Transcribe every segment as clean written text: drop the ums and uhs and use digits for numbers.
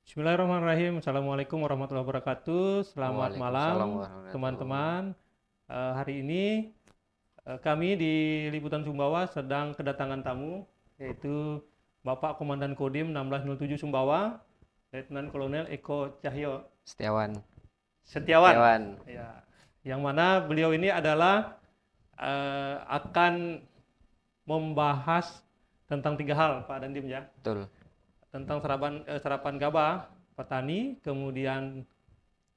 Bismillahirrahmanirrahim. Assalamualaikum warahmatullahi wabarakatuh. Selamat Waalaikumsalam malam, warahmatullahi. teman-teman. Hari ini kami di Liputan Sumbawa sedang kedatangan tamu, yaitu Bapak Komandan Kodim 1607 Sumbawa, Letnan Kolonel Eko Cahyo Setiawan. Setiawan. Setiawan. Ya, yang mana beliau ini adalah akan membahas tentang tiga hal, Pak Dandim ya. Betul. Tentang serapan gabah petani, kemudian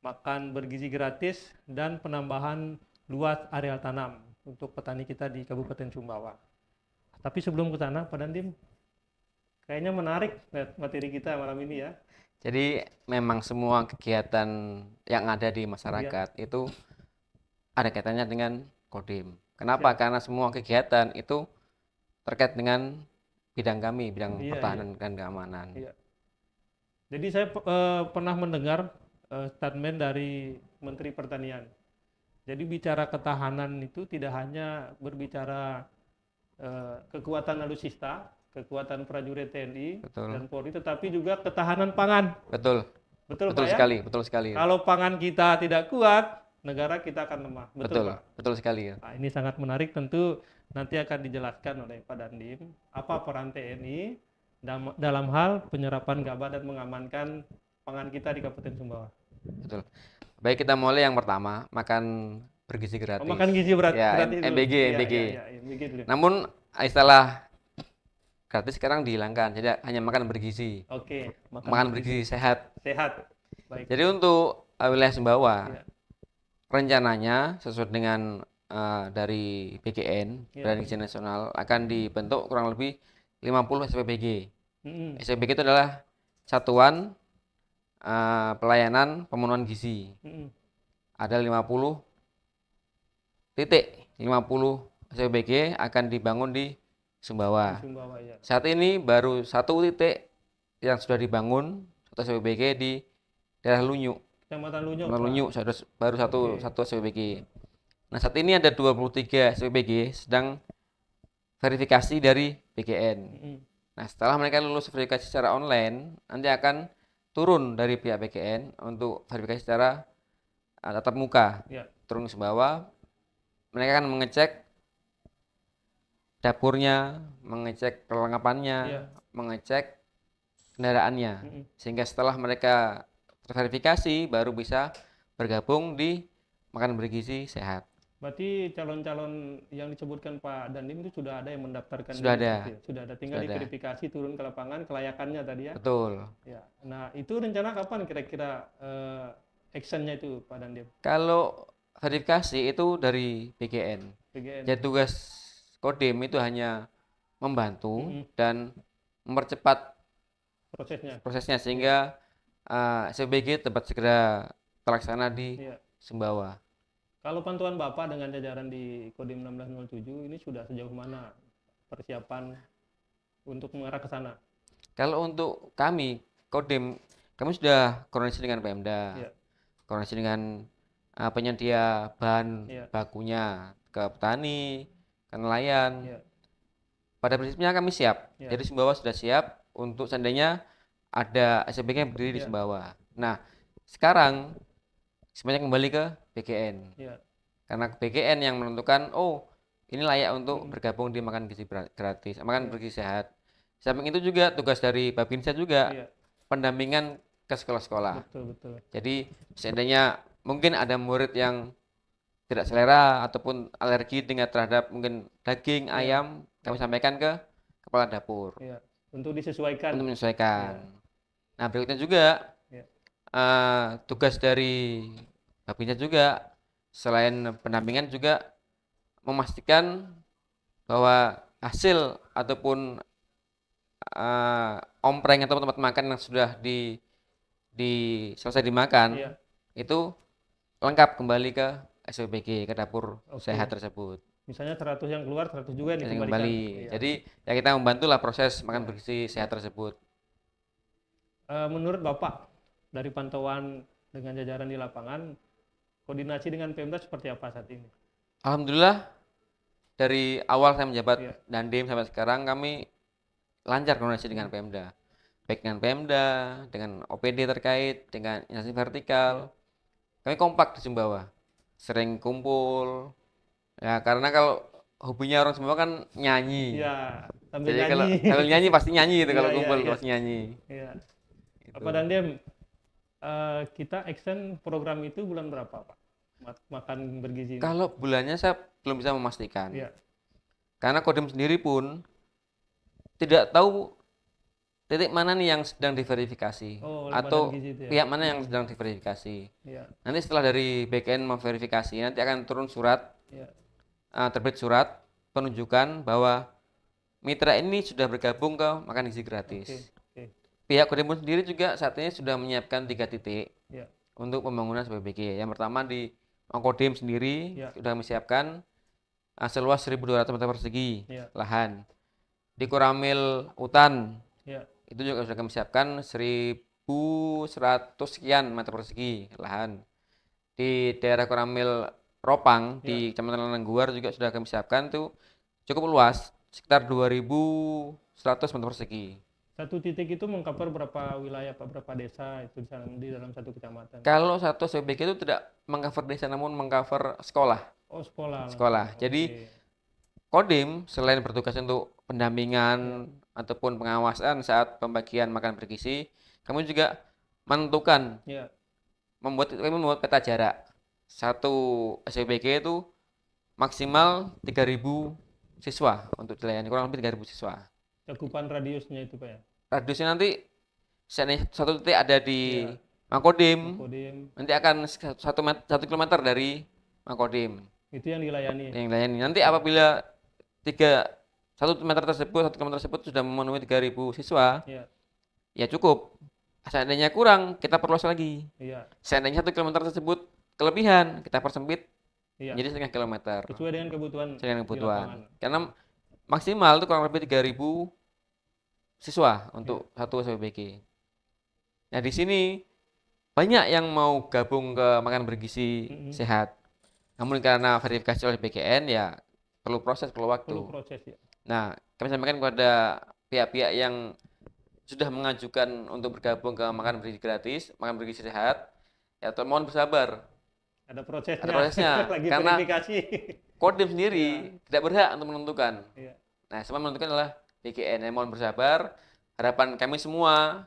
makan bergizi gratis, dan penambahan luas areal tanam untuk petani kita di Kabupaten Sumbawa. Tapi sebelum ke sana, Pak Dandim, kayaknya menarik materi kita malam ini ya. Jadi memang semua kegiatan yang ada di Iya, masyarakat itu ada kaitannya dengan Kodim. Kenapa? siap. Karena semua kegiatan itu terkait dengan bidang kami, bidang Iya, iya, pertahanan dan keamanan. iya. Jadi saya pernah mendengar statement dari Menteri Pertanian. Jadi bicara ketahanan itu tidak hanya berbicara kekuatan alutsista, kekuatan prajurit TNI Betul. dan Polri, tetapi juga ketahanan pangan. Betul. Betul Betul Pak ya? sekali, betul sekali. Kalau pangan kita tidak kuat, negara kita akan lemah. Betul Betul, Pak. betul sekali ya. Nah, ini sangat menarik, tentu nanti akan dijelaskan oleh Pak Dandim apa peran TNI dalam hal penyerapan gabah dan mengamankan pangan kita di Kabupaten Sumbawa. Betul. Baik, kita mulai yang pertama, makan bergizi Oh, gratis. makan gizi Ya, gratis dulu. MBG, Iya, MBG. iya, iya, MBG dulu. Namun istilah gratis sekarang dihilangkan, jadi hanya makan bergizi, Oke, makan makan bergizi. bergizi sehat. Sehat. Baik. Jadi untuk wilayah Sumbawa, Iya, rencananya sesuai dengan dari BGN, iya. Badan Gizi Nasional, akan dibentuk kurang lebih 50 SPBG. Mm-mm. SPBG itu adalah Satuan Pelayanan Pemenuhan Gizi. Mm-mm. Ada 50 titik, 50 SPBG akan dibangun di Di Sumbawa. Sumbawa ya. Saat ini baru satu titik yang sudah dibangun, satu SPBG di daerah Lunyu. Kecamatan Lunyok, Kecamatan Pak. Lunyu baru satu Oke. satu SPBG. Nah, saat ini ada 23 SPBG sedang verifikasi dari BGN. Mm-mm. Nah, setelah mereka lulus verifikasi secara online, nanti akan turun dari pihak BGN untuk verifikasi secara tatap muka. Ya. Turun ke bawah, mereka akan mengecek dapurnya, mengecek perlengkapannya, Iya. mengecek kendaraannya. Mm-mm. Sehingga setelah mereka terverifikasi baru bisa bergabung di makan bergizi sehat. Berarti calon-calon yang disebutkan Pak Dandim itu sudah ada yang mendaftarkan Sudah diri ada, gitu ya? Sudah ada, tinggal sudah ada. diverifikasi turun ke lapangan kelayakannya tadi ya. Betul. Ya. Nah, itu rencana kapan kira-kira actionnya itu Pak Dandim? Kalau verifikasi itu dari BGN. PGN. Jadi tugas Kodim itu hanya membantu Mm-mm. dan mempercepat Prosesnya. prosesnya Iya. sehingga SPBG dapat segera terlaksana di Iya. Sumbawa. Kalau pantauan Bapak dengan jajaran di Kodim 1607 ini sudah sejauh mana persiapan untuk mengarah ke sana? Kalau untuk kami, Kodim, kami sudah koordinasi dengan Pemda, Iya. koordinasi dengan penyedia bahan Iya. bakunya ke petani, ke nelayan. Iya. Pada prinsipnya kami siap. Iya. Jadi Sumbawa sudah siap untuk seandainya ada SPBG yang berdiri di Iya. Sumbawa. Nah, sekarang semuanya kembali ke BGN. Iya. Karena BGN yang menentukan, oh ini layak untuk Mm-mm. bergabung di makan gizi gratis, makan Iya. bergizi sehat. Samping itu juga tugas dari Babinsa juga Iya. pendampingan ke sekolah-sekolah. Betul, betul. Jadi seandainya mungkin ada murid yang tidak selera ataupun alergi dengan terhadap mungkin daging, Iya. ayam, kami sampaikan ke kepala dapur Iya. Untuk disesuaikan. untuk Iya. menyesuaikan. Nah, berikutnya juga Iya. tugas dari Babinsa juga selain pendampingan juga memastikan bahwa hasil ataupun ompreng atau tempat makan yang sudah di selesai dimakan Iya. itu lengkap kembali ke SPBG, ke dapur sehat Oke. tersebut. Misalnya 100 yang keluar, 100 juga yang Jadi dikembalikan. kembali. Iya. Jadi ya kita membantulah proses makan Iya. bergizi sehat tersebut. Menurut Bapak, dari pantauan dengan jajaran di lapangan, koordinasi dengan Pemda seperti apa saat ini? Alhamdulillah dari awal saya menjabat Iya. Dandim sampai sekarang kami lancar koordinasi dengan Mm. Pemda. baik dengan Pemda, dengan OPD terkait, dengan instansi vertikal. Kami kompak di Sumbawa, sering kumpul. Ya karena kalau hobinya orang Sumbawa kan nyanyi. Ya, sambil Jadi nyanyi. kalau sambil nyanyi pasti nyanyi gitu, Iya, kalau iya, kumpul iya. pasti nyanyi. Iya. Pak Itu. Dandim, kita extend program itu bulan berapa, Pak? Makan bergizi ini. Kalau bulannya saya belum bisa memastikan. Iya. Karena Kodim sendiri pun tidak tahu titik mana nih yang sedang diverifikasi Oh, oleh Badan atau Gizi itu ya. pihak mana yang sedang diverifikasi. Iya, Nanti setelah dari backend memverifikasi, nanti akan turun surat, iya. terbit surat penunjukan bahwa mitra ini sudah bergabung ke makan gizi gratis. Oke, oke. Pihak Kodim pun sendiri juga saat ini sudah menyiapkan 3 titik Iya, untuk pembangunan SPBG. Yang pertama di Kodim sendiri iya, sudah menyiapkan seluas 1.200 meter persegi iya, lahan. Di Koramil Utan iya. itu juga sudah kami siapkan 1.100 sekian meter persegi lahan. Di daerah Koramil Ropang di Kecamatan Lenengguar juga sudah kami siapkan tuh cukup luas, sekitar 2.100 meter persegi. Satu titik itu mengcover berapa wilayah, Pak? Berapa desa itu di dalam satu kecamatan? Kalau satu SPBG itu tidak mengcover desa namun mengcover sekolah. Oh, sekolah. Sekolah. Langsung. Jadi Oke. Kodim selain bertugas untuk pendampingan ataupun pengawasan saat pembagian makan bergizi, kami juga menentukan Iya, kami membuat peta jarak. Satu SPBG itu maksimal 3.000 siswa untuk dilayani, kurang lebih 3.000 siswa. cakupan radiusnya itu, Pak ya. Radiusnya nanti satu titik ada di Iya. Makodim, Kodim nanti akan 1 kilometer dari Makodim itu yang dilayani. yang dilayani. Nanti apabila 1 meter tersebut, 1 kilometer tersebut sudah memenuhi 3.000 siswa, Iya, ya cukup. Seandainya kurang, kita perluas lagi. iya, Seandainya 1 kilometer tersebut kelebihan, kita persempit iya. menjadi 0,5 kilometer. Sesuai dengan kebutuhan Sesuai dengan di kebutuhan. lapangan. Karena maksimal itu kurang lebih 3.000 siswa untuk satu SPBG. Nah di sini banyak yang mau gabung ke makan bergizi sehat. Namun karena verifikasi oleh BKN ya perlu proses, perlu waktu. Perlu proses ya. Nah, kami sampaikan kepada pihak-pihak yang sudah mengajukan untuk bergabung ke makan bergizi gratis, makan bergizi sehat, ya mohon bersabar. Ada prosesnya. Ada prosesnya. Lagi Karena verifikasi. Kodim sendiri tidak berhak untuk menentukan. Iya. Nah, semua menentukan adalah BKN. Ya, mohon bersabar. Harapan kami semua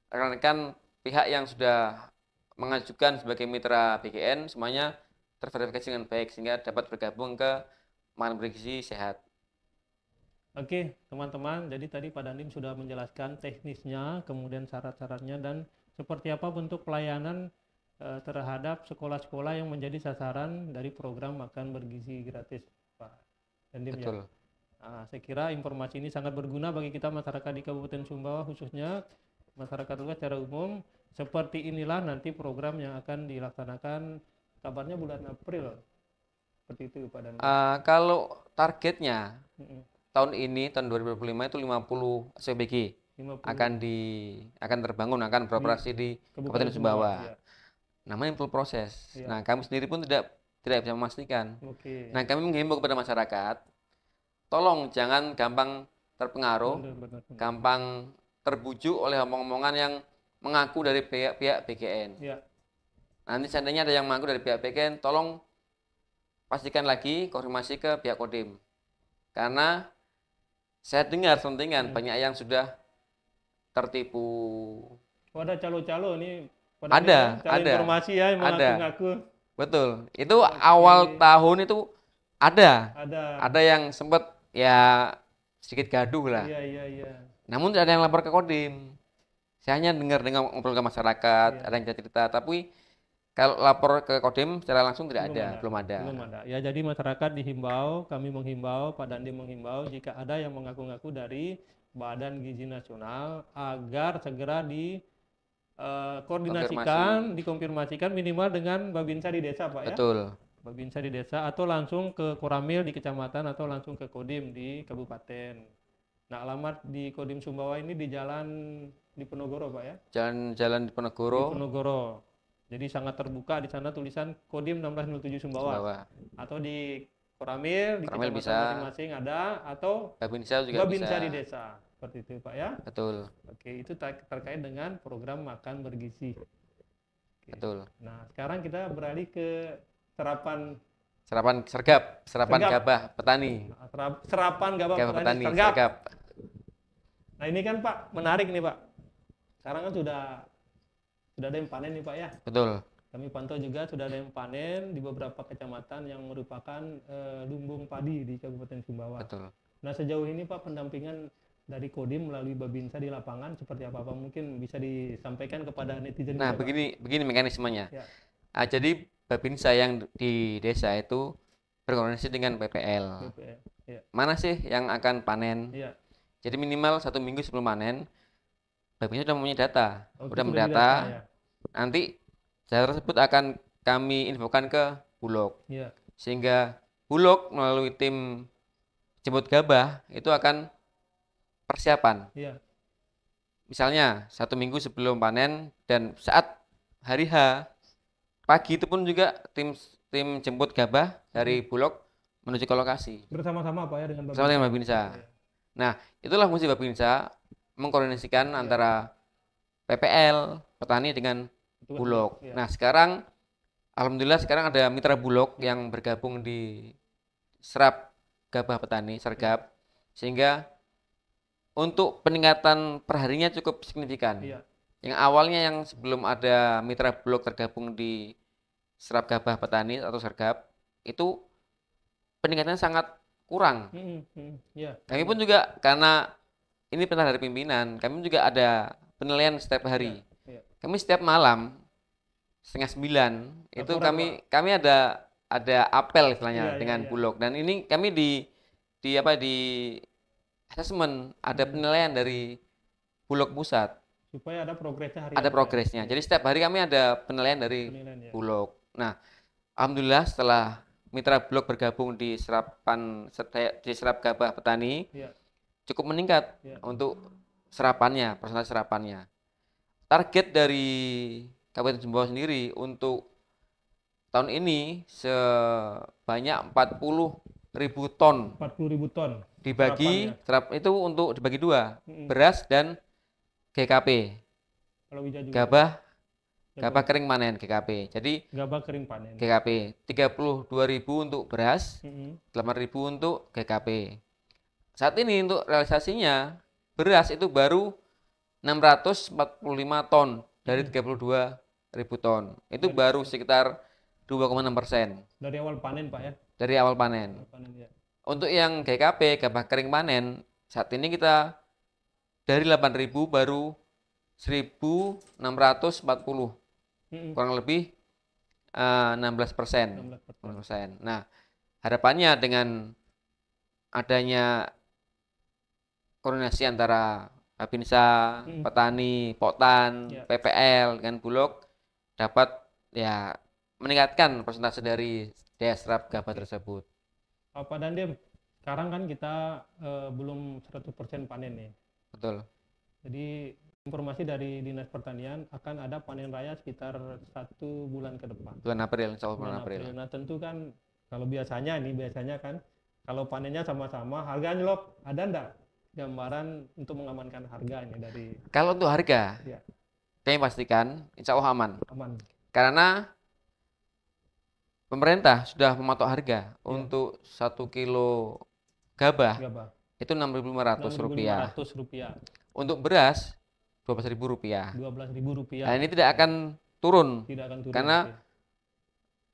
rekan-rekan pihak yang sudah mengajukan sebagai mitra BKN semuanya terverifikasi dengan baik sehingga dapat bergabung ke makan bergizi sehat. Oke, teman-teman. Jadi tadi Pak Dandim sudah menjelaskan teknisnya, kemudian syarat-syaratnya dan seperti apa bentuk pelayanan terhadap sekolah-sekolah yang menjadi sasaran dari program makan bergizi gratis, Pak Dandim. Betul. Ya. Nah, saya kira informasi ini sangat berguna bagi kita masyarakat di Kabupaten Sumbawa, khususnya masyarakat luas secara umum. Seperti inilah nanti program yang akan dilaksanakan, kabarnya bulan April. Seperti itu, Pak Dandim. Kalau targetnya tahun ini, tahun 2025 itu 50 SPBG 50. akan terbangun, akan beroperasi di Kabupaten Sumbawa. Ya. Namanya perlu proses. Ya. Nah, kami sendiri pun tidak bisa memastikan. Oke. Nah, kami menghimbau kepada masyarakat, tolong jangan gampang terpengaruh, Benar. gampang terbujuk oleh omong-omongan yang mengaku dari pihak BKN. Ya. Nanti seandainya ada yang mengaku dari pihak BKN, tolong pastikan lagi, konfirmasi ke pihak Kodim. Karena saya dengar sentingan banyak yang sudah tertipu. Oh, ada calo-calo nih. Ada. Informasi ya yang mengaku-ngaku. Betul. Itu awal tahun itu ada. Ada yang sempat ya sedikit gaduh lah. Iya. Namun tidak ada yang lapor ke Kodim. Saya hanya dengar ngobrol ke masyarakat, ada yang cerita, tapi kalau lapor ke Kodim secara langsung belum ada. Ya, jadi masyarakat dihimbau, kami menghimbau, Pak Dandim menghimbau jika ada yang mengaku-ngaku dari Badan Gizi Nasional agar segera dikonfirmasikan minimal dengan Babinsa di desa, Pak. Betul. Ya. Babinsa di desa atau langsung ke Koramil di kecamatan atau langsung ke Kodim di kabupaten. Nah, alamat di Kodim Sumbawa ini di jalan di Penogoro, Pak ya. Jalan di Penogoro. Di Penogoro. Jadi sangat terbuka di sana tulisan Kodim 1607 Sumbawa. Atau di Koramil di kecamatan masing-masing ada, atau Babinsa juga Babinsa bisa. di desa. seperti itu Pak ya. Betul, Oke, itu terkait dengan program makan bergizi. Oke. betul. Nah, sekarang kita beralih ke serapan Serapan sergap, serapan sergap. gabah petani. Serapan gabah Gabah petani petani, sergap. sergap. Nah, ini kan Pak menarik nih Pak. Sekarang kan sudah ada yang panen nih Pak ya. Betul, Kami pantau juga sudah ada yang panen di beberapa kecamatan yang merupakan lumbung padi di Kabupaten Sumbawa. betul. Nah, sejauh ini Pak pendampingan dari Kodim melalui Babinsa di lapangan seperti apa Pak? Mungkin bisa disampaikan kepada netizen Nah, juga, Pak. begini mekanismenya. Ya. Jadi Babinsa yang di desa itu berkoordinasi dengan PPL. BPL. Ya. Mana sih yang akan panen? Ya. Jadi minimal 1 minggu sebelum panen, Babinsa sudah mempunyai data, Oh, itu sudah sudah mendata. didata, ya. Nanti data tersebut akan kami infokan ke Bulog, Ya. sehingga Bulog melalui tim jemput gabah itu akan persiapan. Ya. Misalnya 1 minggu sebelum panen dan saat hari H pagi itu pun juga tim jemput gabah dari Bulog menuju ke lokasi Bersama-sama Pak ya dengan bersama dengan Babinsa. Ya. Nah, itulah fungsi Babinsa mengkoordinasikan antara PPL, petani dengan Itu kan, Bulog. ya. Nah, sekarang alhamdulillah sekarang ada mitra Bulog yang bergabung di serap gabah petani, sergap, sehingga untuk peningkatan perharinya cukup signifikan. Iya. Yang awalnya yang sebelum ada mitra Bulog tergabung di serap gabah petani atau sergap, itu peningkatannya sangat kurang. Ya. Kami pun juga karena ini perintah dari pimpinan, kami juga ada penilaian setiap hari. Ya. Kami setiap malam 8:30 itu Laporan, kami ada apel istilahnya Iya, dengan iya. Bulog, dan ini kami di asesmen, ada penilaian dari Bulog pusat, Supaya ada progresnya ada progresnya. Jadi setiap hari kami ada penilaian dari penilaian, ya. Bulog. Nah, alhamdulillah setelah mitra Bulog bergabung di serap gabah petani, Ya. cukup meningkat Ya. untuk serapannya, persentase serapannya. Target dari Kabupaten Sumbawa sendiri untuk tahun ini sebanyak 40.000 ton 40.000 ton. dibagi itu untuk dibagi dua, Mm-mm. beras dan GKP, Kalau Wija juga. gabah kering panen GKP. Jadi Gabah kering panen. GKP 32.000 untuk beras, Mm-mm. 8.000 untuk GKP. Saat ini untuk realisasinya beras itu baru 645 ton dari 32.000 ton. Itu baru sekitar 2,6% Dari awal panen Pak ya. dari awal panen. Awal panen, ya. Untuk yang GKP, gabah kering panen, saat ini kita dari 8.000 baru 1.640, Mm-mm. kurang lebih 16%. 16%. Nah, harapannya dengan adanya koordinasi antara Babinsa, petani, Poktan, Ya. PPL dengan Bulog dapat ya meningkatkan persentase dari daya serap gabah tersebut. Pak Dandim, sekarang kan kita belum 100% panen nih. Betul. Jadi informasi dari Dinas Pertanian akan ada panen raya sekitar 1 bulan ke depan. Bulan April, insya Allah bulan April. Nah tentu kan kalau biasanya kan kalau panennya sama-sama harga anjlok, ada enggak gambaran untuk mengamankan harga ini dari Kalau untuk harga, ya, kami pastikan insya Allah aman. aman. Karena pemerintah sudah mematok harga untuk 1 kilo gabah Gabah. itu Rp6.500. Rp6.500. Untuk beras Rp12.000. Rp12.000. Nah, ini tidak akan turun Tidak akan turun. karena Oke.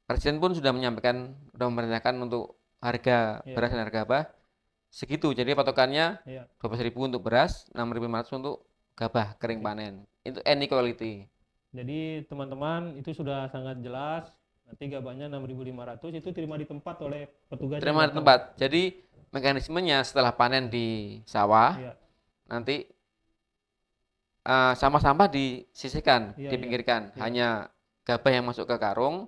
Presiden pun sudah memerintahkan untuk harga beras dan harga gabah segitu. Jadi patokannya Iya. Rp12.000 untuk beras, Rp6.500 untuk gabah kering panen. Itu inequality. Jadi teman-teman itu sudah sangat jelas. Nanti gabahnya 6.500 itu terima di tempat oleh petugas. Terima di tempat. Jadi mekanismenya setelah panen di sawah, Iya. nanti sampah-sampah disisihkan, Iya, dipinggirkan. iya. Hanya gabah yang masuk ke karung,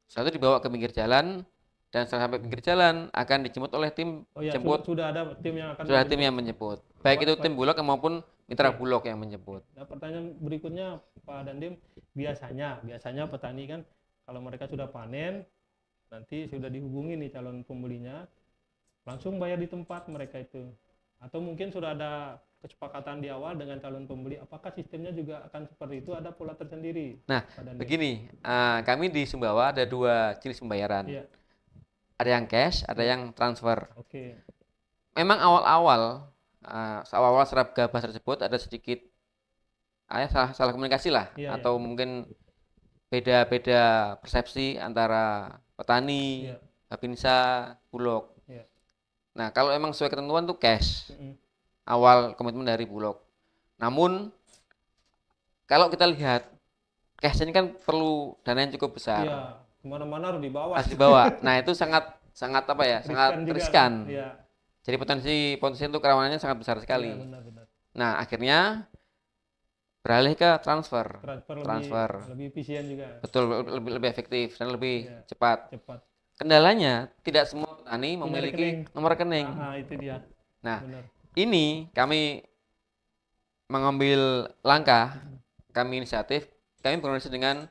satu dibawa ke pinggir jalan, dan setelah sampai pinggir jalan akan dijemput oleh tim Oh ya, jemput. sudah ada tim yang akan Sudah tim yang menjemput. Baik itu tim Bulog maupun mitra Oke. Bulog yang menjemput. Nah, pertanyaan berikutnya Pak Dandim, biasanya petani kan kalau mereka sudah panen nanti sudah dihubungi nih calon pembelinya langsung bayar di tempat mereka itu, atau mungkin sudah ada kesepakatan di awal dengan calon pembeli, apakah sistemnya juga akan seperti itu, ada pola tersendiri? Nah, Pak Dandim? begini, kami di Sumbawa ada 2 jenis pembayaran. Iya, Ada yang cash, ada yang transfer. oke. Memang awal-awal, awal-awal serap gabah tersebut ada sedikit salah komunikasi lah, Iya, iya. atau mungkin beda-beda persepsi antara petani, Iya. Babinsa, Bulog. Iya. Nah, kalau emang sesuai ketentuan tuh cash, Mm-mm. awal komitmen dari Bulog. Namun, kalau kita lihat, cash ini kan perlu dana yang cukup besar, Iya, kemana-mana harus dibawa. harus dibawa. Nah, itu sangat apa ya, sangat juga. riskan. Iya, Jadi potensi untuk kerawanannya sangat besar iya, sekali. benar-benar. Nah, akhirnya beralih ke transfer. Transfer lebih efisien juga. Betul, lebih efektif dan lebih Iya. cepat. Cepat. Kendalanya, tidak semua petani Punya memiliki rekening. nomor rekening. Itu dia. Nah, Benar. ini kami mengambil langkah, kami inisiatif, kami berkoordinasi dengan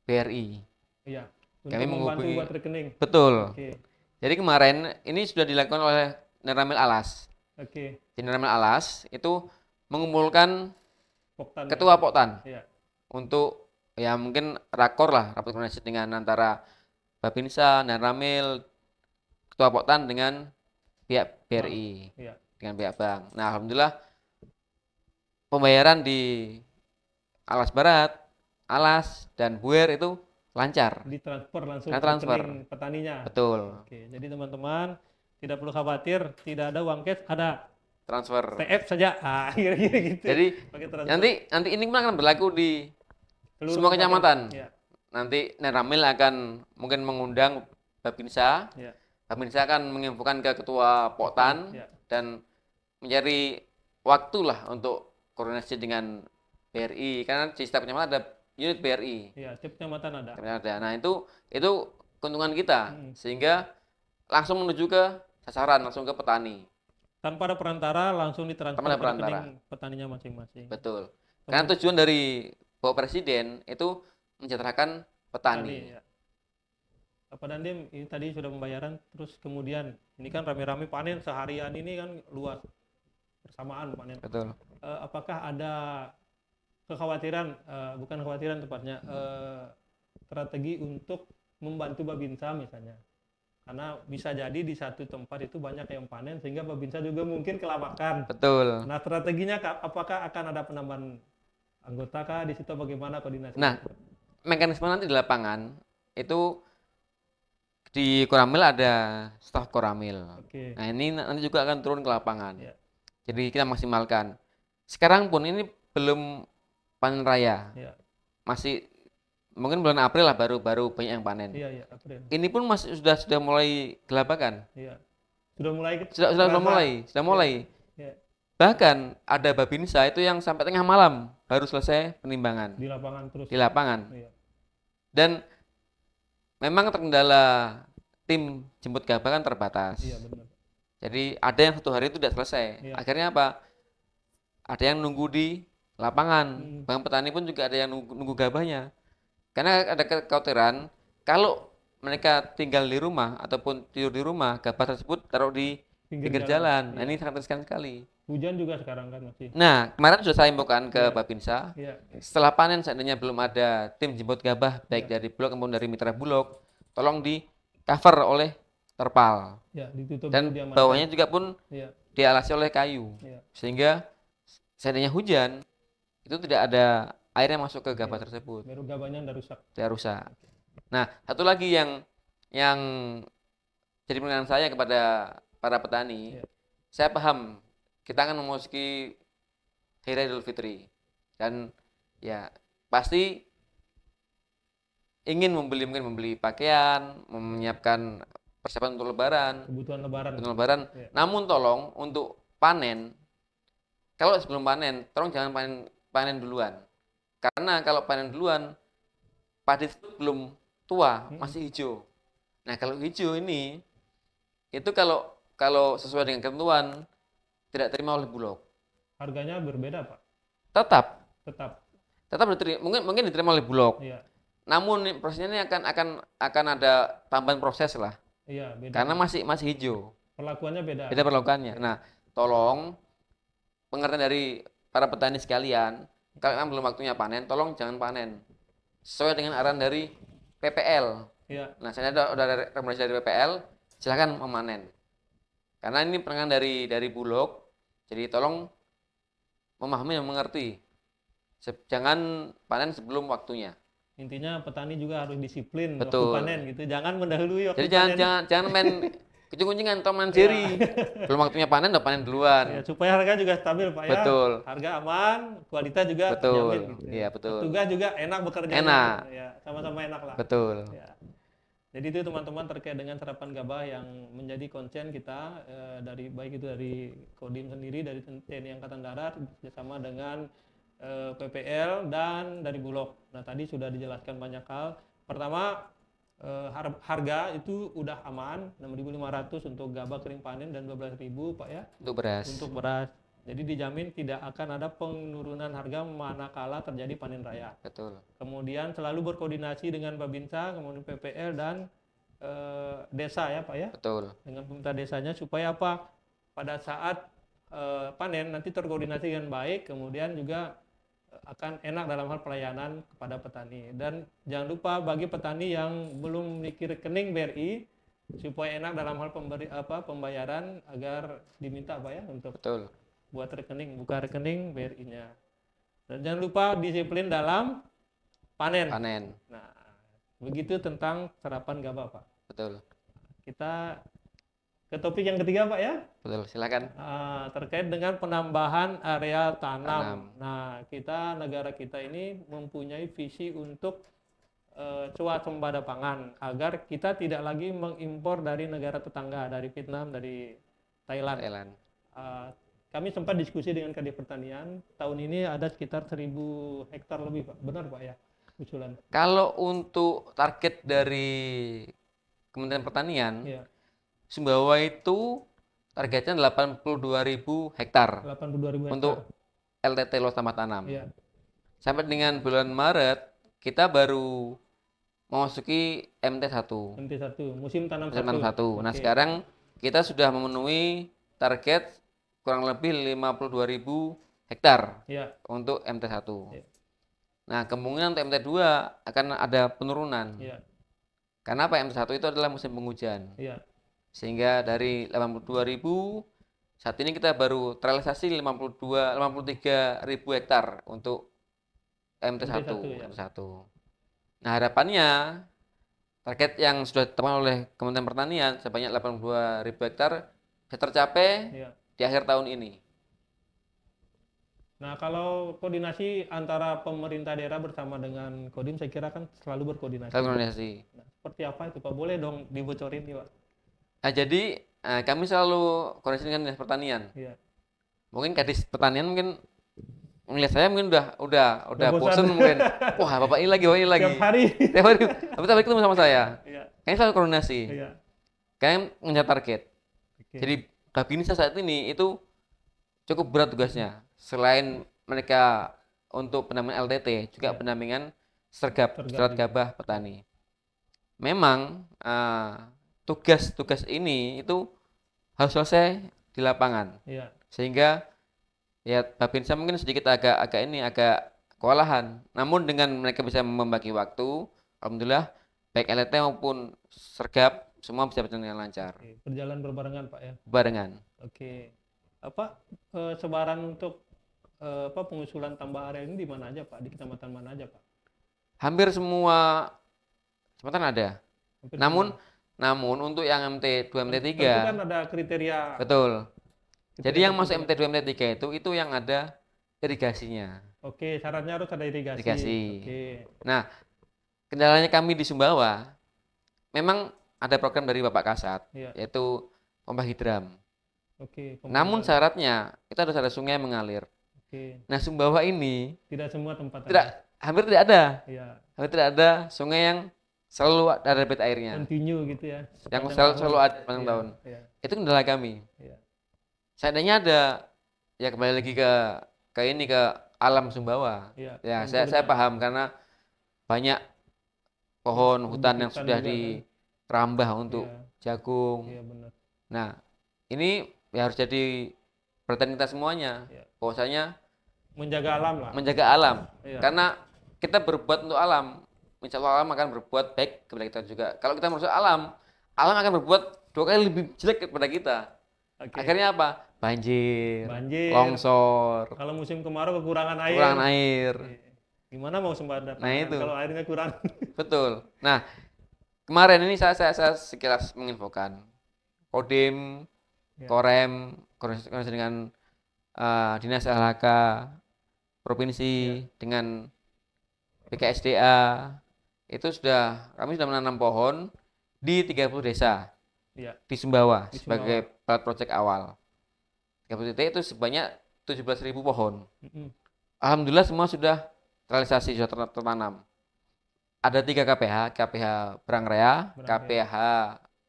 BRI. Iya. Untuk Kami membantu menghubungi- buat rekening. Betul. Oke. Jadi kemarin ini sudah dilakukan oleh Neramil Alas. Oke. Di Neramil Alas itu mengumpulkan Poktan. ketua Poktan Iya. untuk ya mungkin rakor lah, rapat koordinasi dengan antara Babinsa, Neramil, ketua Poktan dengan pihak BRI, Iya. dengan pihak bank. Nah, alhamdulillah pembayaran di Alas Barat, Alas dan Buer itu lancar. Ditransfer langsung Nah, ke transfer. rekening petaninya. Betul. Oke. Jadi teman-teman tidak perlu khawatir, tidak ada uang cash, ada Transfer. TF saja. Kira-kira gitu. Jadi Pakai transfer. nanti ini pun akan berlaku di Seluruh semua kabupaten. kecamatan. Iya. Nanti Neramil akan mungkin mengundang Babinsa. Iya. Babinsa akan menginfokan ke ketua Poktan Iya. dan mencari waktu lah untuk koordinasi dengan BRI, karena di setiap kecamatan ada unit BRI. Iya, tiap kecamatan ada. Nah, itu keuntungan kita, Hmm. sehingga langsung menuju ke sasaran, langsung ke petani. Tanpa ada perantara, langsung ditransfer Tanpa ada ke perantara. rekening petaninya masing-masing. Betul. Karena tujuan dari Bapak Presiden itu mensejahterakan petani. Ya. Pak Dandim, ini tadi sudah pembayaran, terus kemudian ini kan rame-rame panen seharian ini kan luas bersamaan panen. Betul. Apakah ada kekhawatiran, bukan kekhawatiran tepatnya, strategi untuk membantu Babinsa misalnya? Karena bisa jadi di satu tempat itu banyak yang panen sehingga Babinsa juga mungkin kelabakan. Betul. Nah, strateginya apakah akan ada penambahan anggota kah di situ, bagaimana koordinasi? Nah, mekanisme nanti di lapangan itu di Koramil ada staf Koramil. Oke. Nah, ini nanti juga akan turun ke lapangan. Ya. Jadi kita maksimalkan. Sekarang pun ini belum panen raya. Ya. Masih mungkin bulan April lah baru banyak yang panen. Iya, April. Ini pun masih sudah mulai gelabakan. Iya. Sudah mulai Sudah mulai. Ya. Bahkan ada Babinsa itu yang sampai tengah malam baru selesai penimbangan Di lapangan terus. di lapangan. Iya. Dan memang terkendala tim jemput gabah kan terbatas. Iya, benar. Jadi ada yang 1 hari itu tidak selesai. Iya. Akhirnya apa? Ada yang nunggu di lapangan. Hmm. Bang petani pun juga ada yang nunggu gabahnya. Karena ada kekhawatiran kalau mereka tinggal di rumah ataupun tidur di rumah, gabah tersebut taruh di pinggir jalan. Nah, Iya. ini sangat riskan sekali. Hujan juga sekarang kan masih. Nah, kemarin sudah saya infokan ke Iya. Babinsa. Iya. Setelah panen seandainya belum ada tim jemput gabah baik Iya. dari Bulog maupun dari mitra Bulog, tolong di cover oleh terpal. Ya, ditutup Dan dulu, diamankan. bawahnya juga pun Iya. dialasi oleh kayu. Iya. Sehingga seandainya hujan itu tidak ada air yang masuk ke gabah Iya. tersebut, Baru gabahnya udah rusak. tidak rusak. Nah, satu lagi yang jadi penilaian saya kepada para petani, Iya. saya paham kita akan memasuki Hari Raya Idul Fitri dan ya pasti ingin mungkin membeli pakaian, menyiapkan persiapan untuk lebaran, Kebutuhan lebaran. Iya. Namun tolong untuk panen, kalau sebelum panen, tolong jangan panen duluan. Karena kalau panen duluan, padi itu belum tua, masih hijau. Nah, kalau hijau ini, itu kalau sesuai dengan ketentuan, tidak terima oleh Bulog. Harganya berbeda, Pak. Tetap Tetap. mungkin diterima oleh Bulog. Iya. Namun prosesnya ini akan ada tambahan proses lah. Iya, beda. Karena masih hijau. Perlakuannya beda. Beda perlakuannya. Nah, tolong pengertian dari para petani sekalian, kalau memang belum waktunya panen, tolong jangan panen. Sesuai dengan arahan dari PPL. Ya. Nah, saya ada rekomendasi dari PPL, silakan memanen. Karena ini penanganan dari Bulog, jadi tolong memahami dan mengerti. Jangan panen sebelum waktunya. Intinya petani juga harus disiplin waktu Betul. panen gitu. Jangan mendahului waktu Jadi panen. jangan main kucing-kucingan atau main seri. Belum waktunya panen udah panen duluan. Ya, supaya harga juga stabil Pak ya. Betul. Harga aman, kualitas juga Betul. terjamin gitu. Iya, betul. Petugas juga enak bekerja. Enak. Ya, sama-sama enak lah. Betul. Ya. Jadi itu teman-teman terkait dengan serapan gabah yang menjadi konsen kita dari baik itu dari Kodim sendiri, dari TNI Angkatan Darat bersama dengan PPL dan dari Bulog. Nah tadi sudah dijelaskan banyak hal. Pertama harga itu udah aman 6.500 untuk gabah kering panen dan 12.000 Pak ya Untuk beras. untuk beras. Jadi dijamin tidak akan ada penurunan harga manakala terjadi panen raya. Betul. Kemudian selalu berkoordinasi dengan Babinsa, kemudian PPL dan desa ya Pak ya. Betul. Dengan pemerintah desanya supaya apa? Pada saat panen nanti terkoordinasi dengan baik, kemudian juga akan enak dalam hal pelayanan kepada petani. Dan jangan lupa bagi petani yang belum memiliki rekening BRI supaya enak dalam hal pembayaran agar diminta Pak ya untuk Betul. buat rekening, buka rekening BRI-nya. Dan jangan lupa disiplin dalam panen. Nah, begitu tentang serapan gabah, Pak. Betul. Kita ke topik yang ketiga, Pak ya. Betul, silakan. Terkait dengan penambahan area tanam. Nah, negara kita ini mempunyai visi untuk swasembada pangan agar kita tidak lagi mengimpor dari negara tetangga, dari Vietnam, dari Thailand. Kami sempat diskusi dengan Kadif Pertanian, tahun ini ada sekitar 1.000 hektar lebih, Pak. Benar, Pak ya? Usulan. Kalau untuk target dari Kementerian Pertanian, Ya. Sumbawa itu targetnya 82.000 hektar 82.000 hektar untuk LTT luas tambah tanam. Ya. Sampai dengan bulan Maret, kita baru memasuki MT1. MT1, musim tanam Musim tanam 1. Nah, Oke. sekarang kita sudah memenuhi target kurang lebih 52.000 hektar Ya. untuk MT1. Ya. Nah, kemungkinan untuk MT2 akan ada penurunan. Ya. Karena apa? MT1 itu adalah musim penghujan. Ya. Sehingga dari 82.000, saat ini kita baru terrealisasi 53.000 hektar untuk MT1. Ya. MT1. Nah, harapannya target yang sudah ditetapkan oleh Kementerian Pertanian sebanyak 82.000 hektar bisa tercapai Ya. di akhir tahun ini. Nah, kalau koordinasi antara pemerintah daerah bersama dengan Kodim, saya kira kan selalu berkoordinasi. Nah, seperti apa itu Pak? Boleh dong dibocorin nih Pak? Nah, jadi kami selalu koordinasi dengan Dinas Pertanian. Ya. Mungkin Kadis Pertanian mungkin melihat saya mungkin udah bosan mungkin. Wah, Bapak ini lagi. Tiap hari. Tiap hari. Tapi tiap hari ketemu sama saya. Ya. Kami selalu koordinasi. Ya. Kami mengejar target. Oke. Jadi Babinsa saat ini itu cukup berat tugasnya. Selain mereka untuk pendampingan LTT, juga pendampingan surat gabah petani. Memang tugas-tugas ini itu harus selesai di lapangan. Ya. Sehingga ya Babinsa mungkin sedikit agak kewalahan. Namun dengan mereka bisa membagi waktu, alhamdulillah baik LTT maupun sergap semua bisa berjalan dengan lancar. Oke. Berjalan berbarengan Pak ya. Barengan. Oke. Sebaran untuk pengusulan tambah area ini di mana aja Pak? Di kecamatan mana aja Pak? Hampir semua kecamatan ada. Hampir Namun untuk yang MT2, MT3 itu kan ada kriteria. betul. Jadi yang masuk MT2, MT3 itu yang ada irigasinya. Oke, syaratnya harus ada irigasi. Oke. Nah, kendalanya kami di Sumbawa memang ada program dari Bapak Kasat, yaitu pompa hidram. Oke. Namun syaratnya kita harus ada sungai yang mengalir. Oke. Nah, Sumbawa ini tidak semua tempat hampir tidak ada. Iya. Hampir tidak ada sungai yang selalu ada debit airnya. Continue gitu ya. Yang selalu ada sepanjang tahun. Iya. Itu kendala kami. Iya. Seandainya ada, ya kembali lagi ke alam Sumbawa. Iya. Ya, saya paham karena banyak pohon hutan yang sudah dirambah untuk jagung. Iya, benar. Nah, ini ya harus jadi perhatian kita semuanya. Iya. bahwasanya Menjaga alam lah. menjaga alam. Iya. Karena kita berbuat untuk alam, insya Allah alam akan berbuat baik kepada kita juga. Kalau kita merusak alam, alam akan berbuat 2 kali lebih jelek kepada kita. Oke. Akhirnya apa? Banjir, Banjir. longsor, Kalau musim kemarau kekurangan air. kekurangan air. Gimana mau sembada Nah, pangan itu. kalau airnya kurang? Betul. Nah, kemarin ini saya sekilas menginfokan Kodim, Ya. Korem, koordinasi dengan Dinas LHK Provinsi dengan BKSDA itu kami sudah menanam pohon di 30 desa Ya. di Sumbawa Di sebagai pilot project awal. 30 titik itu sebanyak 17.000 pohon. Mm-mm. Alhamdulillah semua sudah terrealisasi, sudah tertanam. Ada 3 KPH Brangrea, KPH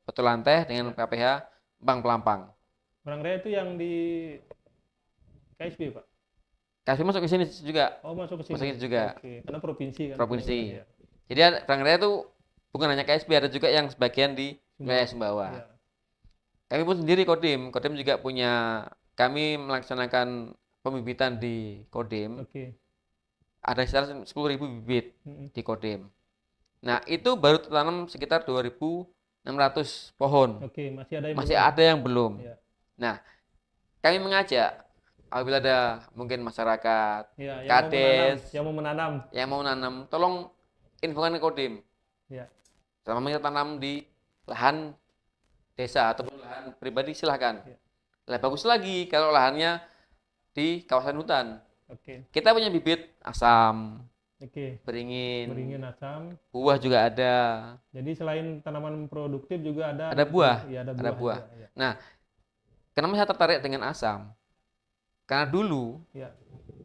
Petulanteh dengan KPH Bang Pelampang. Brangrea itu yang di KSB, Pak? KSB masuk ke sini juga. Oh, masuk ke sini. Masuk ke sini juga. Oke, karena provinsi kan. Provinsi. Ya. Jadi Brangrea itu bukan hanya KSB, ada juga yang sebagian di wilayah Sumbawa. Ya. Kami pun sendiri Kodim juga kami melaksanakan pembibitan di Kodim. Oke. Ada sekitar 10.000 bibit Mm-mm. di Kodim. Nah, itu baru tertanam sekitar 2.600 pohon. Oke, masih ada yang Masih belum. ada yang belum. Ya. Nah, kami mengajak apabila ada mungkin masyarakat, Ya, kades, yang mau menanam. yang mau nanam, tolong infokan ke Kodim. Ya. Sama kita tanam di lahan desa ataupun lahan pribadi, silahkan. Ya. Lah bagus lagi kalau lahannya di kawasan hutan. Oke. Kita punya bibit asam, Oke. beringin, Beringin, asam. buah juga ada. Jadi selain tanaman produktif juga ada Ada buah. Ya, ada Ada buah. buah. juga, ya. Nah, kenapa saya tertarik dengan asam? Karena dulu Ya.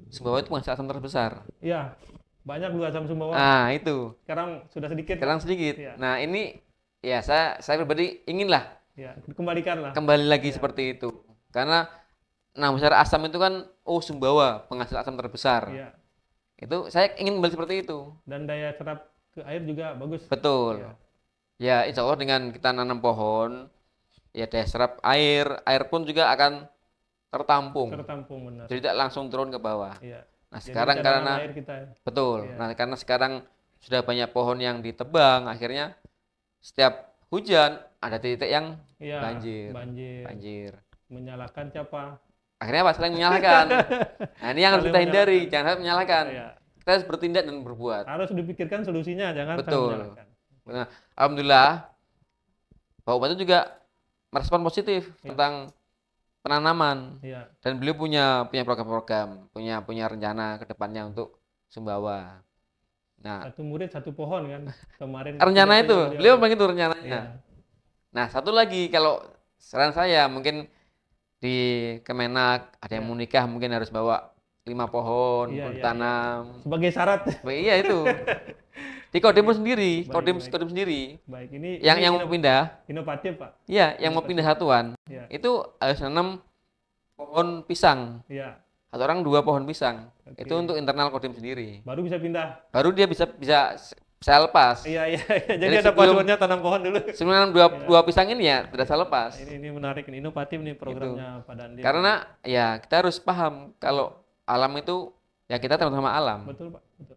Sumbawa itu penghasil asam terbesar. Ya, banyak dulu asam Sumbawa. Nah, itu. Sekarang sudah sedikit. Sekarang sedikit. Ya. Nah, ini ya saya pribadi inginlah Ya, dikembalikan lah. kembali lagi Ya. seperti itu. Karena besar asam itu kan, Sumbawa penghasil asam terbesar. Ya. Itu saya ingin kembali seperti itu. Dan daya serap ke air juga bagus. Betul. Ya. Ya, insya Allah dengan kita nanam pohon, ya daya serap air pun juga akan tertampung. Tertampung benar. Jadi tidak langsung turun ke bawah. Iya. Nah, Jadi sekarang cadangan karena air kita. betul. Iya. Nah, karena sekarang sudah banyak pohon yang ditebang, akhirnya setiap hujan ada titik yang Iya, banjir. banjir. Menyalahkan siapa? Akhirnya apa? Saling menyalahkan. Nah, ini yang harus Saling kita hindari, menyalahkan. jangan sampai menyalahkan. Iya. Kita harus bertindak dan berbuat. Harus dipikirkan solusinya, jangan saling Betul. menyalahkan. Nah, alhamdulillah Pak Bupati juga merespon positif Iya. tentang penanaman Iya. dan beliau punya program-program, punya rencana ke depannya untuk Sumbawa. Nah, Satu murid satu pohon kan kemarin. rencana itu, beliau begitu Iya. rencananya. Nah, satu lagi kalau saran saya mungkin di Kemenak ada yang Iya. mau nikah mungkin harus bawa 5 pohon Iya, untuk iya, ditanam. Sebagai syarat. Iya itu. Di Kodim pun sendiri, Baik, Kodim baik. Kodim sendiri. Baik, ini Yang mau pindah, inovatif, Pak. iya, yang mau pindah satuan, Iya. itu harus nanam pohon pisang. Iya. Satu orang 2 pohon pisang. Oke. Itu untuk internal Kodim sendiri. Baru bisa pindah. Baru dia bisa saya lepas. Iya, iya. Jadi Jadi ada sebelum- passwordnya tanam pohon dulu. Sebenarnya dua pisang ini ya tidak saya lepas. Ini menarik, ini inovatif nih programnya Pak Dandi. Karena ya kita harus paham kalau alam itu ya kita sama alam. Betul, Pak. Betul.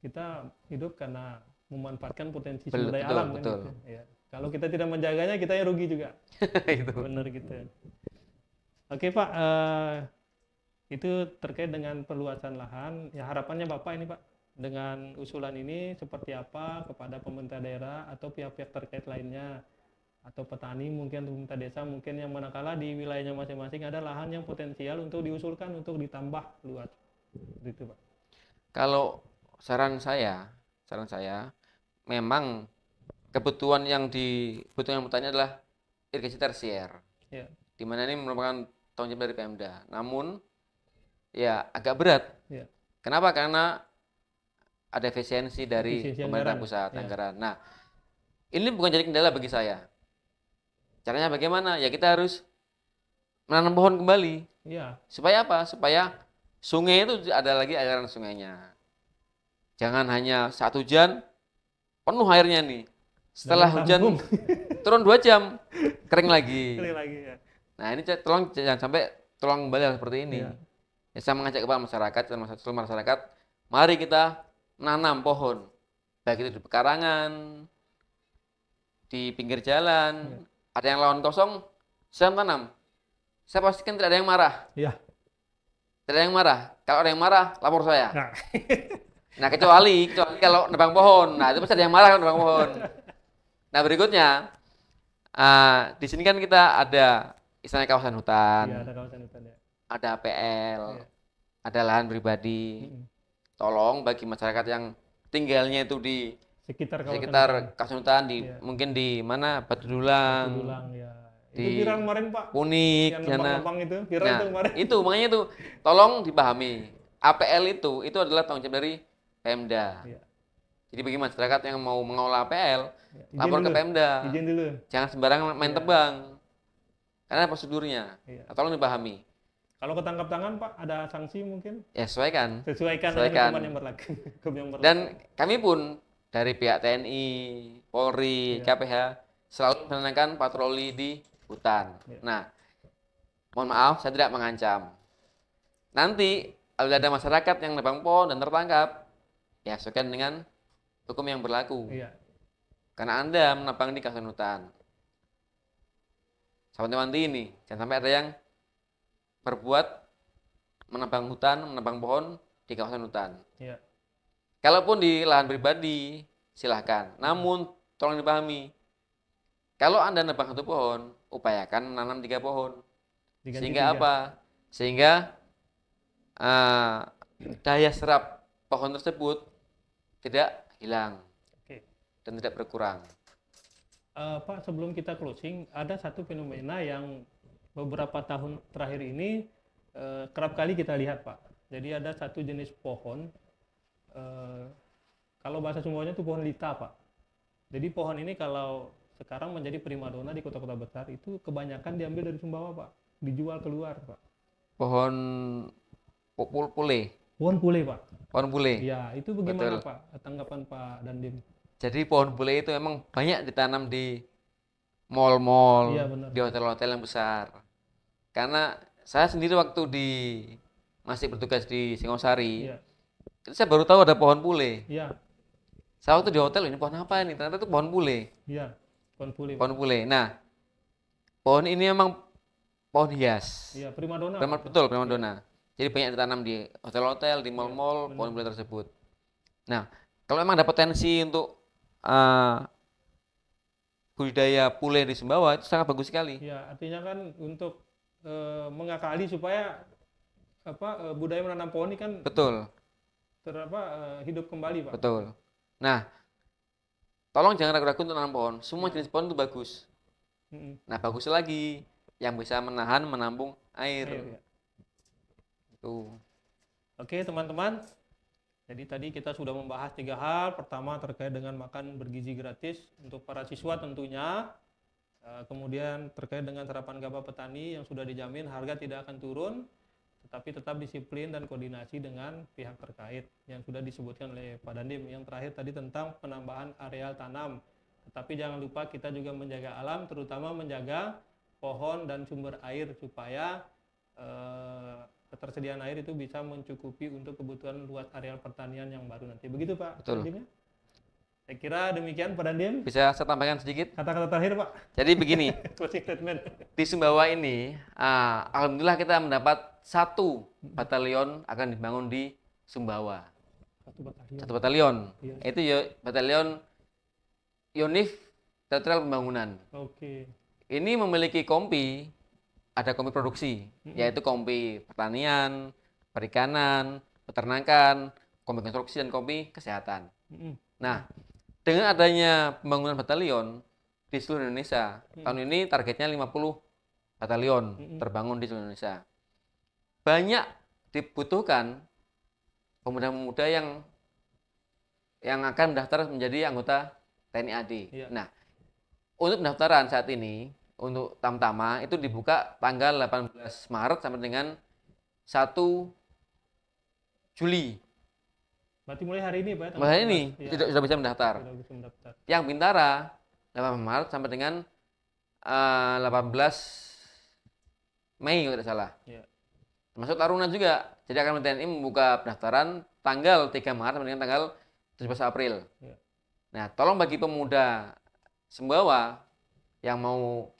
Kita hidup karena memanfaatkan potensi Betul, sumber daya betul, alam kan betul. gitu. Ya. Kalau kita tidak menjaganya, kita yang rugi juga. Itu. Benar gitu. Oke, Pak. Itu terkait dengan perluasan lahan. Ya harapannya Bapak ini, Pak, dengan usulan ini seperti apa kepada pemerintah daerah atau pihak-pihak terkait lainnya atau petani mungkin atau pemerintah desa mungkin yang manakala di wilayahnya masing-masing ada lahan yang potensial untuk diusulkan untuk ditambah luas. Gitu, Pak. Kalau saran saya memang kebutuhan yang dibutuhkan petani adalah irigasi tersier. Ya. Di mana ini merupakan tanggung jawab dari Pemda. Namun ya agak berat. Ya. Kenapa? Karena ada efisiensi dari Efisiensi pemerintah anggaran. pusat Ya. anggaran. Nah, ini bukan jadi kendala bagi saya. Caranya bagaimana? Ya kita harus menanam pohon kembali. Iya. Supaya apa? Supaya sungai itu ada lagi aliran sungainya. Jangan hanya saat hujan penuh airnya nih. Setelah Dan hujan tampung. turun 2 jam kering lagi. Sekali lagi ya. Nah ini tolong jangan sampai terulang kembali hal seperti ini. Iya. Ya, saya mengajak kepada masyarakat dan seluruh masyarakat, mari kita nanam pohon, baik itu di pekarangan, di pinggir jalan, ada yang lawan kosong, saya tanam. Saya pastikan tidak ada yang marah. Iya. Tidak ada yang marah. Kalau ada yang marah, lapor saya. Nah, Nah, kecuali kalau nebang pohon. Nah, itu pasti ada yang marah kalau nebang pohon. Nah, berikutnya, di sini kan kita ada istilahnya kawasan hutan, iya ada kawasan hutan ya. ada APL, Iya. ada lahan pribadi. Tolong bagi masyarakat yang tinggalnya itu di Sekitar kawasan sekitar hutan. kawasan hutan, Iya. mungkin di mana, Batu Dulang, Tulang ya. Itu di viral kemarin Pak. Punik, Yang sana. lempang-lempang itu viral Nah, itu kemarin. itu makanya itu tolong dipahami. APL itu adalah tanggung jawab dari Pemda. Iya. Jadi bagi masyarakat yang mau mengelola APL, Ya, lapor ke dulu. Pemda. Izin dulu. Jangan sembarangan main Iya. tebang. Karena ada prosedurnya. Iya. Nah, tolong dipahami. Kalau ketangkap tangan Pak, ada sanksi mungkin? Ya, sesuaikan. Sesuaikan dengan Sesuaikan. hukuman yang berlaku. Hukum yang berlaku. Dan kami pun dari pihak TNI, Polri, Iya. KPH selalu melaksanakan patroli di hutan. Iya. Nah, mohon maaf, saya tidak mengancam. Nanti apabila ada masyarakat yang nebang pohon dan tertangkap, ya sesuaikan dengan hukum yang berlaku. Iya. Karena Anda menebang di kawasan hutan. Sahabat teman ini, jangan sampai ada yang berbuat menebang hutan, menebang pohon di kawasan hutan. Iya. Kalaupun di lahan pribadi, silahkan. Namun, tolong dipahami, kalau Anda nebang satu pohon, upayakan menanam 3 pohon. Diganti Sehingga 3. apa? Sehingga daya serap pohon tersebut tidak hilang Oke. dan tidak berkurang. Pak, sebelum kita closing, ada satu fenomena yang beberapa tahun terakhir ini kerap kali kita lihat, Pak. Jadi ada satu jenis pohon, kalau bahasa Sumbawanya itu pohon lita, Pak. Jadi pohon ini kalau sekarang menjadi primadona di kota-kota besar, itu kebanyakan diambil dari Sumbawa, Pak. Dijual keluar, Pak. Pohon pule. Pohon pule, Pak. Pohon pule. Ya, itu bagaimana, Betul. Pak? Tanggapan Pak Dandim? Jadi pohon pule itu memang banyak ditanam di mall-mall, Iya, benar. di hotel-hotel yang besar. Karena saya sendiri waktu masih bertugas di Singosari, Iya. itu saya baru tahu ada pohon pule. Iya. Saya waktu di hotel, ini pohon apa ini? Ternyata itu pohon pule. Iya. Pohon pule, Pak. Pohon pule. Nah, pohon ini memang pohon hias. Iya, primadona. Betul, primadona. Jadi banyak ditanam di hotel-hotel, di mall-mall, benar. pohon pule tersebut. Nah, kalau memang ada potensi untuk budidaya pule di Sumbawa, itu sangat bagus sekali. Ya, artinya kan untuk mengakali supaya budaya menanam pohon ini kan Betul, hidup kembali, Pak. betul. Nah, tolong jangan ragu-ragu untuk nanam pohon. Semua jenis pohon itu bagus. Mm-mm. Nah, bagus lagi yang bisa menahan, menampung air. Air, ya. Itu. Oke, teman-teman. Jadi tadi kita sudah membahas 3 hal. Pertama terkait dengan makan bergizi gratis untuk para siswa tentunya. Kemudian terkait dengan serapan gabah petani yang sudah dijamin harga tidak akan turun, tetapi tetap disiplin dan koordinasi dengan pihak terkait yang sudah disebutkan oleh Pak Dandim. Yang terakhir tadi tentang penambahan areal tanam. Tetapi jangan lupa kita juga menjaga alam, terutama menjaga pohon dan sumber air supaya ketersediaan air itu bisa mencukupi untuk kebutuhan luas areal pertanian yang baru nanti. Begitu Pak Betul. Dandim ya? Saya kira demikian Pak Dandim. Bisa saya tambahkan sedikit? Kata-kata terakhir Pak. Jadi begini, Closing statement. di Sumbawa ini, alhamdulillah kita mendapat 1 batalion akan dibangun di Sumbawa. 1 batalion. 1 batalion. Iya. Itu batalion Yonif Teritorial Pembangunan. Oke. Ini memiliki kompi, ada kompi produksi, yaitu kompi pertanian, perikanan, peternakan, kompi konstruksi, dan kompi kesehatan. Nah, dengan adanya pembangunan batalion di seluruh Indonesia, tahun ini targetnya 50 batalion terbangun di seluruh Indonesia. Banyak dibutuhkan pemuda-pemuda yang akan mendaftar menjadi anggota TNI AD. Iya. Nah, untuk pendaftaran saat ini untuk Tamtama itu dibuka tanggal 18 Maret sampai dengan 1 Juli. Berarti mulai hari ini Pak? Mulai ini Ya, sudah bisa mendaftar. sudah bisa mendaftar. Yang Bintara 18 Maret sampai dengan 18 Mei kalau tidak salah. Ya. termasuk taruna juga. Jadi Akademi TNI membuka pendaftaran tanggal 3 Maret sampai dengan tanggal 17 April. Ya. Nah, tolong bagi pemuda Sumbawa yang mau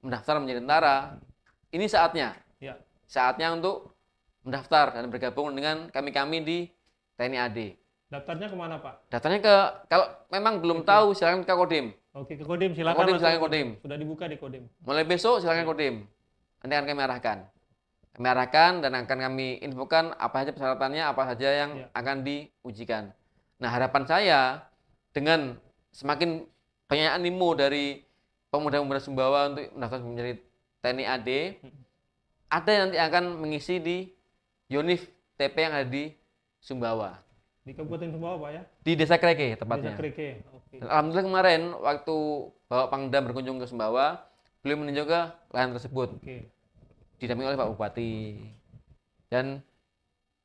mendaftar menjadi tentara, ini saatnya. Ya. Saatnya untuk mendaftar dan bergabung dengan kami-kami di TNI AD. Daftarnya kemana Pak? Daftarnya ke, kalau memang belum tahu silakan ke Kodim. Oke, ke Kodim silakan. Kodim, masuk silakan ke Kodim. Sudah dibuka di Kodim. Mulai besok silakan Kodim. Nanti akan kami arahkan. Kami arahkan dan akan kami infokan apa saja persyaratannya, apa saja yang akan diujikan. Nah, harapan saya dengan semakin banyak animo dari pemuda-pemuda Sumbawa untuk mendaftar menjadi TNI AD, ada yang nanti akan mengisi di Yonif TP yang ada di Sumbawa. Di Kabupaten Sumbawa Pak ya? Di Desa Kreke tepatnya. Desa Kreke. Oke. Dan alhamdulillah kemarin waktu Bapak Pangdam berkunjung ke Sumbawa, beliau meninjau ke lahan tersebut. Oke. Didampingi oleh Pak Bupati. Dan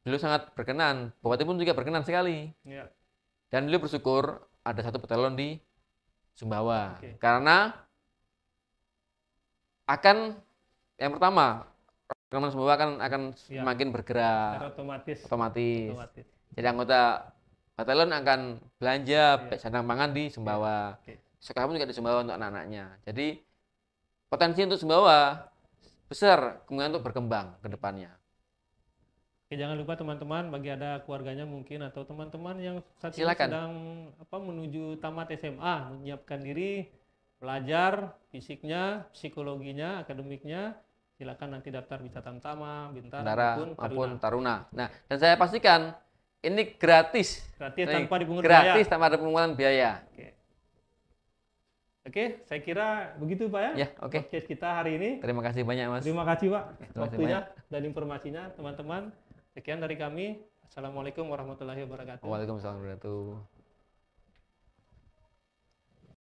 beliau sangat berkenan. Bupati pun juga berkenan sekali. Ya. Dan beliau bersyukur ada satu petalon di Sumbawa. Oke. Karena akan yang pertama, teman Sumbawa akan semakin bergerak. Secara otomatis. Otomatis. Jadi anggota batalon akan belanja sandang pangan di Sumbawa. Sekolah pun juga di Sumbawa untuk anak-anaknya. Jadi potensi untuk Sumbawa besar kemungkinan untuk berkembang ke depannya. Oke, jangan lupa teman-teman, bagi ada keluarganya mungkin atau teman-teman yang saat ini Silakan. sedang menuju tamat SMA, menyiapkan diri, belajar fisiknya, psikologinya, akademiknya, silakan nanti daftar bisa Tamtama, Bintara maupun Taruna. Nah, dan saya pastikan ini gratis. Gratis Ini tanpa dipungut gratis biaya. tanpa ada pungutan biaya. Oke, saya kira begitu Pak ya. Ya, oke. Podcast kita hari ini. Terima kasih banyak, Mas. Terima kasih Pak terima kasih waktunya dan informasinya teman-teman. Sekian dari kami. Assalamualaikum warahmatullahi wabarakatuh. Waalaikumsalam warahmatullahi wabarakatuh.